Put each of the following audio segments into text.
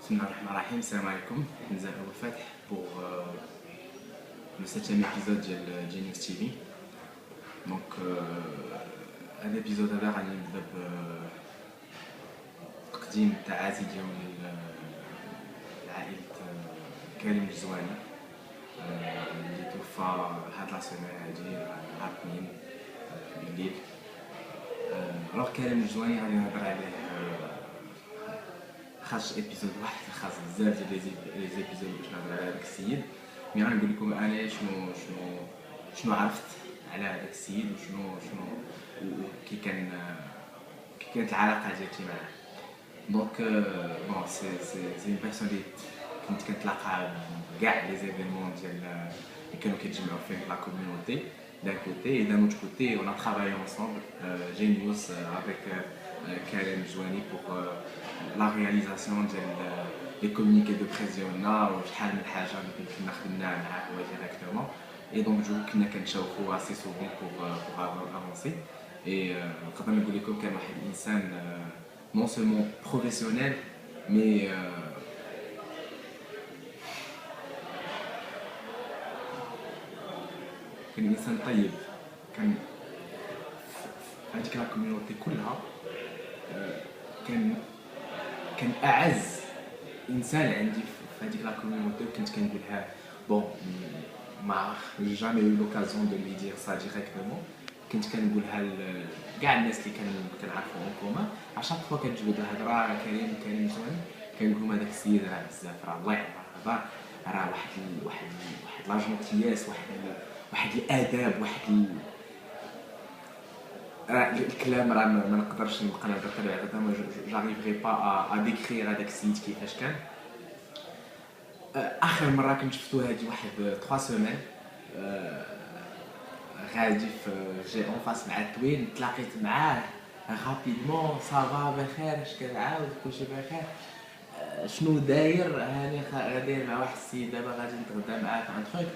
بسم الله الرحمن الرحيم. السلام عليكم. نزال أول فتح pour le 7e épisode ديال Genius TV. دونك هذا الابيزود هذا غادي نبدا بتقديم التعازي ديالي لعائلة كريم الجزواني اللي توفى هاد لا سيمين هادي نهار الاثنين بالليل. الوغ كريم الجزواني غادي نهضر عليه خاص ابيزود واحد خاص بزاف ديال لي زيبيزود باش نهضر على هذاك السيد. مي غنقول لكم انا شنو عرفت على هذاك السيد وشنو كي كانت العلاقه ديالتي معاه. دونك بون سي اون بيرسون اللي كنت كنتلاقى بكاع لي زيفينمون ديال اللي كانوا كيتجمعوا فيه لا كوميونيتي d'un côté et d'un autre côté on a travaillé ensemble Genius avec Karim Jouani pour la réalisation des communiqués de presse ديالنا وشحال من حاجه اللي كنا خدمناها معاه هو ديريكتومون et donc جو كنا كنتشاوفوا assez souvent pour avancer et نقدر نقول لكم كان واحد الانسان non seulement professionnel mais كان انسان طيب. كان هذيك لا كوميونيتي كلها كان اعز انسان عندي في هذيك لا كوميونيتي وكنت كنقولها بون ما جامي eu l'occasion de lui dire ça directement. كنت كنقولها كاع الناس اللي كنعرفهم اون كومان عشان فوا كتجبد الهضره كريم زوين كنقول هذاك السيد راه بزاف راه الله يعطيه راه واحد لا جونتياس واحد الاداب الكلام راه ما نقدرش نبقى نهضر على هذا ما جاريفري با ا ديكرير هذاك السيد كيفاش كان. اخر مره كنت شفتو هادي واحد 3 سيمين غادي في جي اون فاس مع التوين تلاقيت معاه رابيدمون صافا بخير اش كنعاود كلشي بخير شنو داير هاني غادي مع واحد السيد دابا غادي نتغدى معاه في ان تروك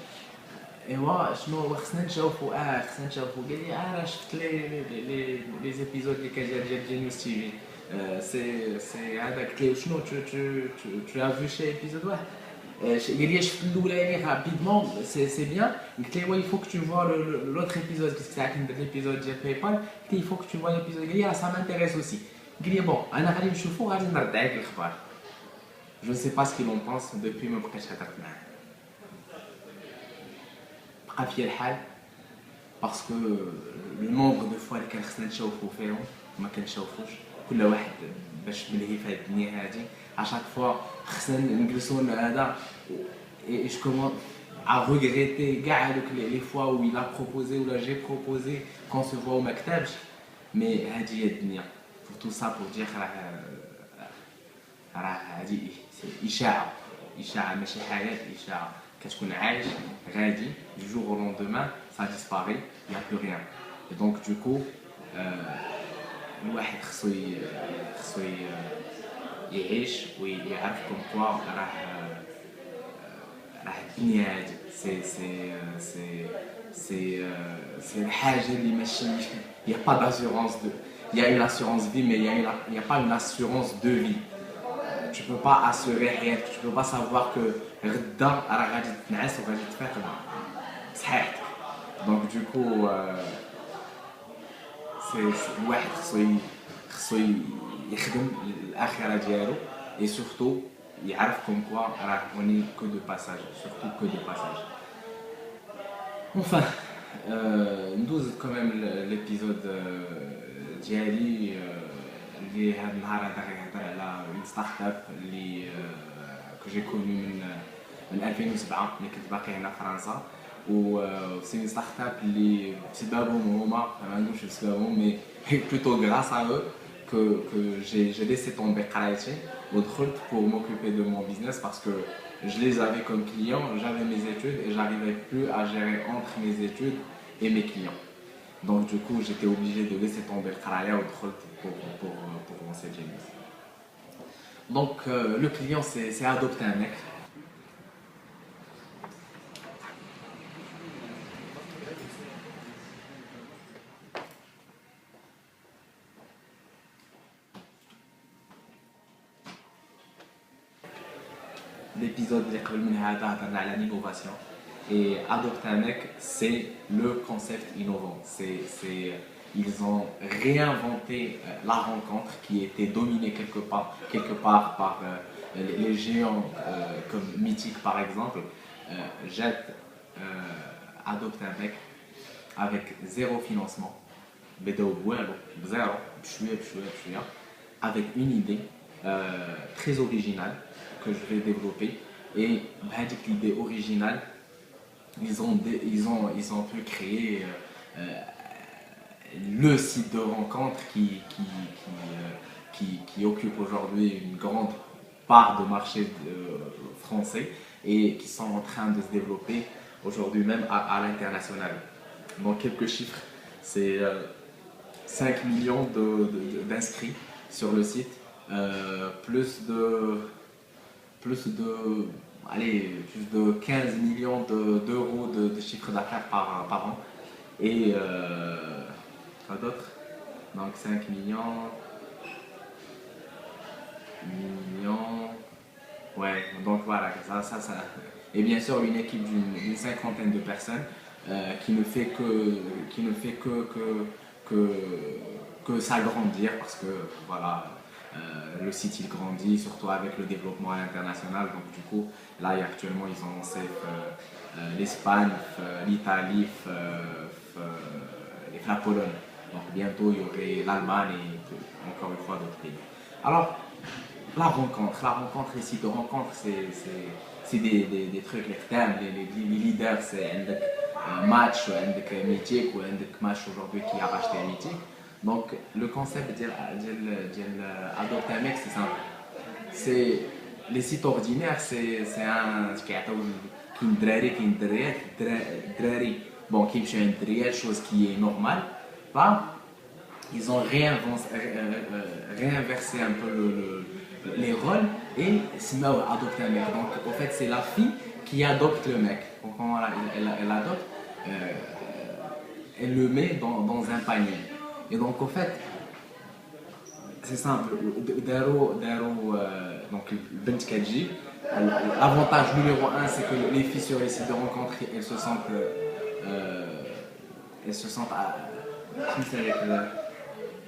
ايوا شنو خصنا نشوفوا قال لي راه شفت لي زيبيزود اللي كاجا ديال جينيوس تي في سي هذا قلت له شنو tu as vu شي ايبيزود واحد قال لي شفت الاولاني رابيدمون سي بيان. قلت له il faut que tu vois l'autre épisode parce que ساعه كندير ليبيزود ديال باي بال قلت له il faut que tu vois l'épisode قال لي ça m'intéresse aussi. قال لي بون انا غادي نشوفو غادي نرد عليك الاخبار. je ne sais pas ce qu'il en pense depuis ما بقيتش هضرت معاه بقى فيا الحال باسكو لو نومبر دو فوا اللي كان خصنا نشوفو فيهم ما كنشوفوش. كل واحد باش نلهي في هاد الدنيا هادي اشاك فوا خصنا نجلسو هذا اي جو كومون ا ريغريتي كاع هادوك لي فوا و il a proposé ولا جي proposé كون سو فوا وما كتبش. مي هادي هي الدنيا pour tout ça pour dire راه هادي اشاعه ماشي حياه اشاعه. كتكون عايش غادي du jour au lendemain ça disparaît il y a plus rien et donc du coup الواحد خصو يعيش ويعرف كم كوا راه الدنيا هادي سي الحاجه اللي ماشي il y a pas d'assurance il y a une assurance vie mais il y a pas une assurance de vie. tu peux pas assurer rien, tu peux pas savoir que غدا راه غادي تنعس وغادي تفيق صحيحتك. دونك دوكو سي الواحد خصو يخدم الاخره ديالو اي سورتو يعرف كوم كوا راه اوني كو دو باساج سورتو كو دو باساج. enfin ندوز كوميم ليبيزود ديالي اللي هاد النهار هذا غيهضر على اون ستارت اب اللي كو جي كوني من 2007 ملي كنت باقي هنا في فرنسا و سي اون ستارت اب اللي بسببهم هما ما عندهمش بسببهم مي بلوتو غراس ا eux que j'ai laissé tomber قرايتي ودخلت pour m'occuper de mon business parce que je les avais comme clients, j'avais mes études et j'arrivais plus à gérer entre mes études et mes clients. Donc du coup j'étais obligé de laisser tomber le قرايه ودخلت pour lancer Genius. Donc le client c'est adopté un mec. l'épisode اللي قبل من هذا هضرنا على l'innovation. Et Adopte un mec, c'est le concept innovant. Ils ont réinventé la rencontre qui était dominée quelque part par les géants comme Mythique par exemple. Jette Adopte un mec avec zéro financement. بداو بوالو بزيرو بشويه avec une idée très originale que je vais développer et بهذيك l'idée originale ils ont pu créer le site de rencontre qui occupe aujourd'hui une grande part de marché français et qui sont en train de se développer aujourd'hui même à l'international. Donc quelques chiffres, c'est 5 millions d'inscrits sur le site, plus de 15 millions d'euros de chiffre d'affaires par an. Et quoi d'autre? Donc 5 millions, ouais, donc voilà, ça. Et bien sûr, une équipe d'une cinquantaine de personnes qui ne fait que s'agrandir parce que voilà, le site il grandit surtout avec le développement à l'international. Donc du coup, là actuellement ils ont lancé l'Espagne, l'Italie, et la Pologne. Donc bientôt il y aurait l'Allemagne et encore une fois d'autres pays. Alors la rencontre, les sites de rencontre, c'est des trucs les leaders, c'est un match, un Mythique ou un match aujourd'hui qui a racheté un Mythique. Donc le concept d'Adopte un mec, c'est simple. C'est les sites ordinaires, c'est un bon, qui est une chose qui est normale. Là, ils ont réinversé un peu les rôles et se met à adopter un mec. Donc en fait, c'est la fille qui adopte le mec. Donc, quand elle adopte, elle le met dans un panier. Et donc en fait, c'est simple. Donc le Kadji, l'avantage numéro un, c'est que les filles sur les sites de rencontre, elles se sentent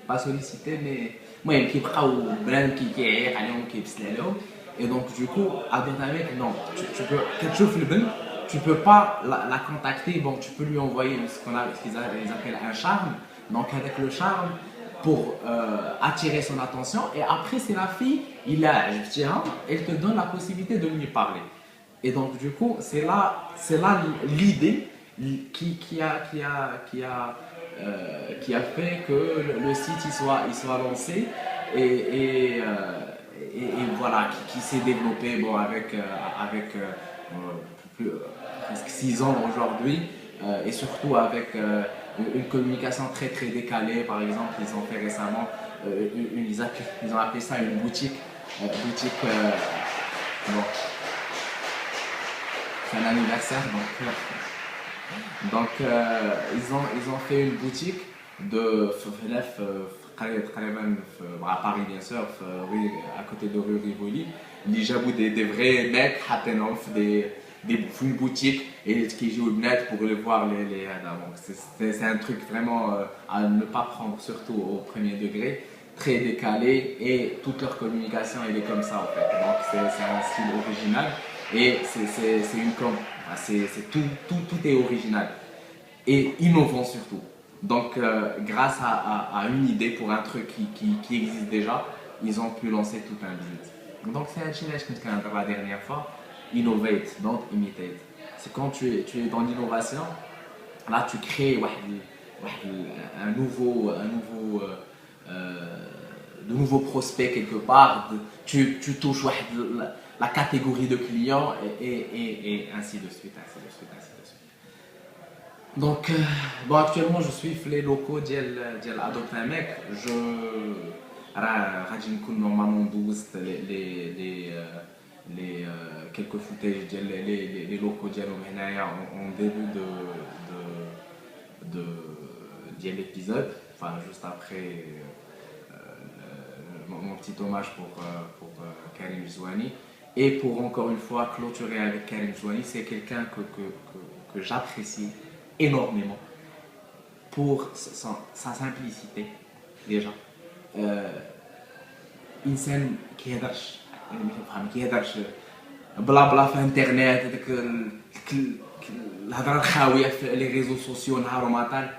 pas sollicitées, mais moi qui كيعيق عليهم كيبسل عليهم. Et donc du coup avec un mec, non, tu peux كتشوف البنت, tu peux pas la contacter. Bon, tu peux lui envoyer ce qu'ils appellent un charme. Donc avec le charme pour attirer son attention, et après c'est la fille, elle te donne la possibilité de lui parler. Et donc du coup c'est là l'idée qui a fait que le site il soit lancé et voilà, qui s'est développé bon, avec presque 6 ans aujourd'hui, et surtout avec une communication très très décalée. Par exemple, ils ont fait récemment ils ont appelé ça une boutique bon, c'est un anniversaire donc ils ont fait une boutique de à Paris bien sûr, à côté de rue Rivoli. Ils ont des vrais mecs une boutique et qui jouent le net pour les voir c'est un truc vraiment à ne pas prendre, surtout au premier degré, très décalé, et toute leur communication elle est comme ça en fait. Donc c'est un style original et tout est original et innovant surtout. Donc grâce à une idée pour un truc qui existe déjà, ils ont pu lancer tout un business. Donc c'est un challenge que je la dernière fois. Innovate, don't imitate. C'est quand tu es dans l'innovation, là tu crées de nouveaux prospects quelque part, tu touches la catégorie de clients et ainsi de suite. Donc bon, actuellement je suis les locaux ديال Adopte un mec. غادي نكون normalement دوزت les quelques footages les locaux ديالهم هنايا en début de l'épisode, enfin juste après mon petit hommage pour Karim Zouani. Et pour encore une fois clôturer avec Karim Zouani, c'est quelqu'un que j'apprécie énormément pour sa simplicité déjà. انسان كيهضرش بلا بلا في انترنت هذاك الهضره الخاويه في لي ريزو سوسيو نهار ومطال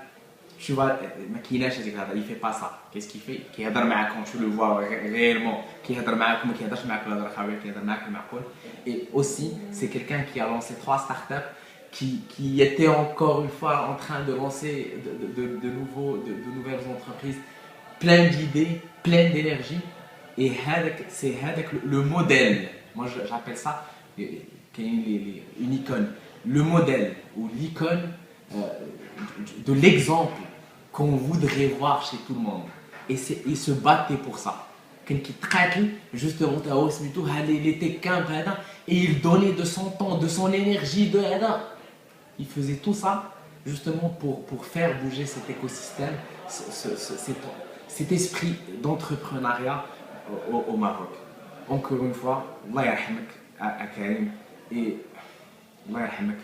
شوف ما كايناش هذيك الهضره يفي با سا كيس كيفي كيهضر معاكم شو لو فوا ريالمون كيهضر معاكم ما كيهضرش معاك الهضره الخاويه كيهضر معاك المعقول. Et aussi c'est quelqu'un qui a lancé 3 startups qui était encore une fois en train de lancer de nouvelles entreprises, plein d'idées, plein d'énergie. Et c'est le modèle, moi j'appelle ça une icône, le modèle ou l'icône de l'exemple qu'on voudrait voir chez tout le monde. Et il se battait pour ça. Justement, il était qu'un et il donnait de son temps, de son énergie, il faisait tout ça justement pour faire bouger cet écosystème, cet esprit d'entrepreneuriat au Maroc. Encore une fois, Allah yarhamak à Karim et Allah yarhamak.